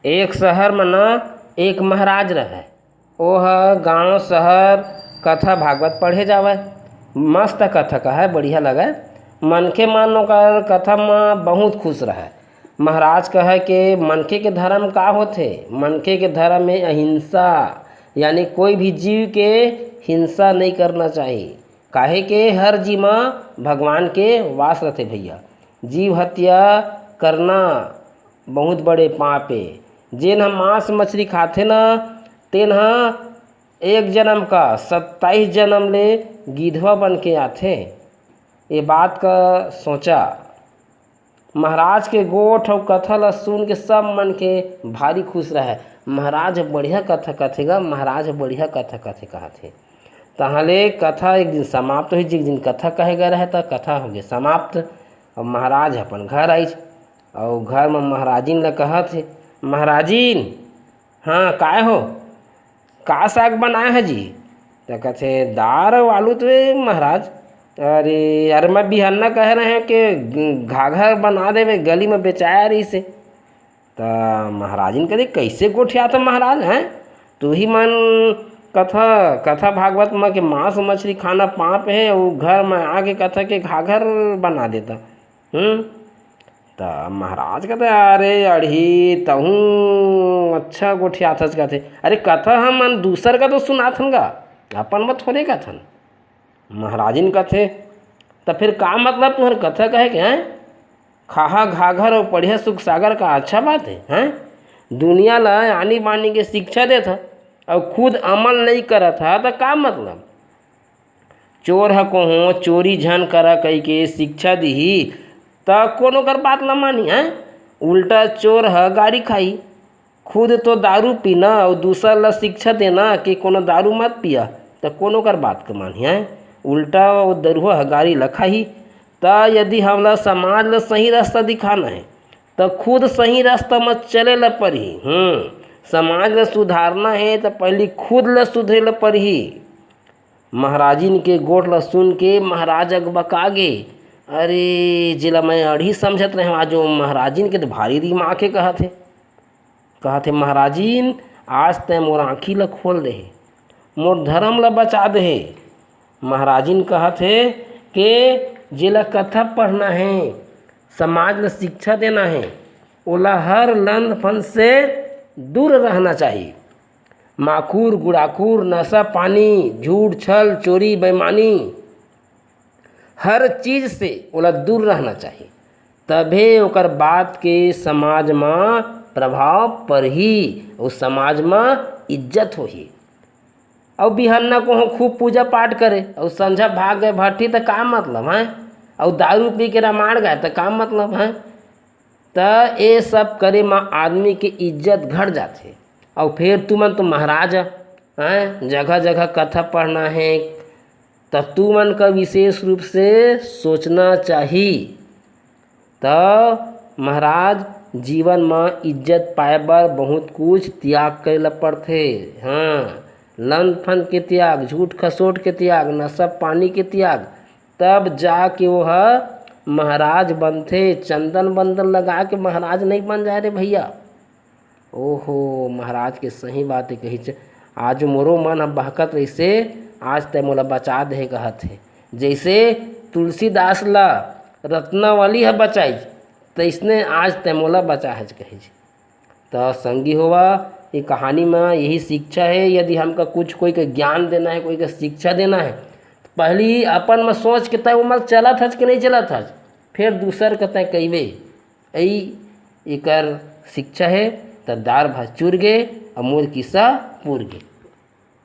एक शहर में न एक महाराज रहे। ओह गांव शहर कथा भागवत पढ़े जावे। मस्त कथा कहे, बढ़िया लगे। मनखे मन ओकर कथा में बहुत खुश रहे। महाराज कहे कि मनखे के धर्म का होथे। मनखे के धर्म में अहिंसा, यानी कोई भी जीव के हिंसा नहीं करना चाहिए। काहे के हर जीव में भगवान के वास रहते भैया। जीव हत्या करना बहुत बड़े पाप है। जेन हम मांस मछली खाते न तेन एक जन्म का 27 जन्म ले गिधवा बन के आथे। ये बात का सोचा। महाराज के गोठ और कथा ला सुन के सब मन के भारी खुश रहे। महाराज बढ़िया कथा कथेगा, महाराज बढ़िया कथा कथे कहथे। तहले कथा एक दिन समाप्त हुई। जिस दिन कथा कहे गए रहे तो कथा हो गई समाप्त। और महाराज अपन घर आई और घर में महाराजिन ला कहथे, महाराजिन हाँ काय हो, का साग बनाए है जी? तो कहते दाल और आलू। तो महाराज अरे यार मैं बिहाना कह रहे हैं कि घाघर बना देवे, गली में बेचाया रही से। तो महाराजिन कहते कैसे गोठिया था महाराज हैं? तू ही मन कथा भागवत में के मांस मछली खाना पाप है और घर में आके कथा के घाघर बना देता। तो महाराज कहते अरे अढ़ी तहूँ अच्छा गोठिया था। कहते अरे कथा हम दूसर का तो सुनाथन गा, अपन में थोड़े कथन। महाराजिन कहते तो फिर का मतलब तुम्हारे कथा कहे के हैं? खाहा घाघर और पढ़िया सुख सागर का अच्छा बात है? दुनिया ला आनी बानी के शिक्षा देता और खुद अमल नहीं करत था तो का मतलब? चोर है को चोरी झन करा कही के शिक्षा दी तो कोनो कर बात न मानी है। उल्टा चोर है गाड़ी खाई, खुद तो दारू पीना और दूसरा ला शिक्षा देना कि कोनो दारू मत पिया तो कोनो कर बात का मानी है। उल्टा वो दरुआ है गाड़ी लखाही। तो यदि हमला समाज ला सही रास्ता दिखाना है तो खुद सही रास्ता में चले ला पड़ी। समाज ला सुधारना है तो पहले खुद ला सुधरे ला पड़ी। महाराजिन के गोठ ला सुन के महाराज अगबका गे। अरे जिला मैं अढ़ी समझत रहे आज महाराजिन के तो भारी दिमाग के कहते महाराजिन आज तय मोर आँखी ला खोल दे, मोर धर्म ला बचा दे। महाराजिन कहते कि जिला कथा पढ़ना है, समाज ला शिक्षा देना है, ओला हर लंद फन से दूर रहना चाहिए। माखूर गुड़ाखूर नशा पानी झूठ छल चोरी बेईमानी हर चीज़ से ओला दूर रहना चाहिए। तभे ओकर बात के समाज में प्रभाव पड़ही और समाज में इज्जत होही। और बिहाना को खूब पूजा पाठ करे और संझा भाग गए भट्टी तो का मतलब है? और दारू पी के रामायण गए तो का मतलब है? तो ये सब करे में आदमी की इज्जत घट जाते। और फिर तुमन तो महाराज हैं, जगह जगह कथा पढ़ना है तो तुमन का विशेष रूप से सोचना चाहिए। तो महाराज जीवन में इज्जत पाए बर बहुत कुछ त्याग करे पड़ते। लन फन के त्याग, झूठ खसोट के त्याग, नशा पानी के त्याग, तब जाके वो महाराज बनते। चंदन बंदन लगा के महाराज नहीं बन जाए रे भैया। ओहो महाराज के सही बात है कही। आज मोरो मन बहकत रही से आज तय मोला बचा दे कहत है। जैसे तुलसीदास ला रत्नावली है बचाई तो इसने आज तय मोला बचा है कही। तो संगी होवा ये कहानी में यही शिक्षा है। यदि हमका कुछ कोई का ज्ञान देना है, कोई का शिक्षा देना है तो पहली अपन में सोच के तय उमर चला था कि नहीं चला था, फिर दूसर का तय कईबे। यही एकर शिक्षा है। तो दार भात चूर गे और मोर किस्सा पूर गे।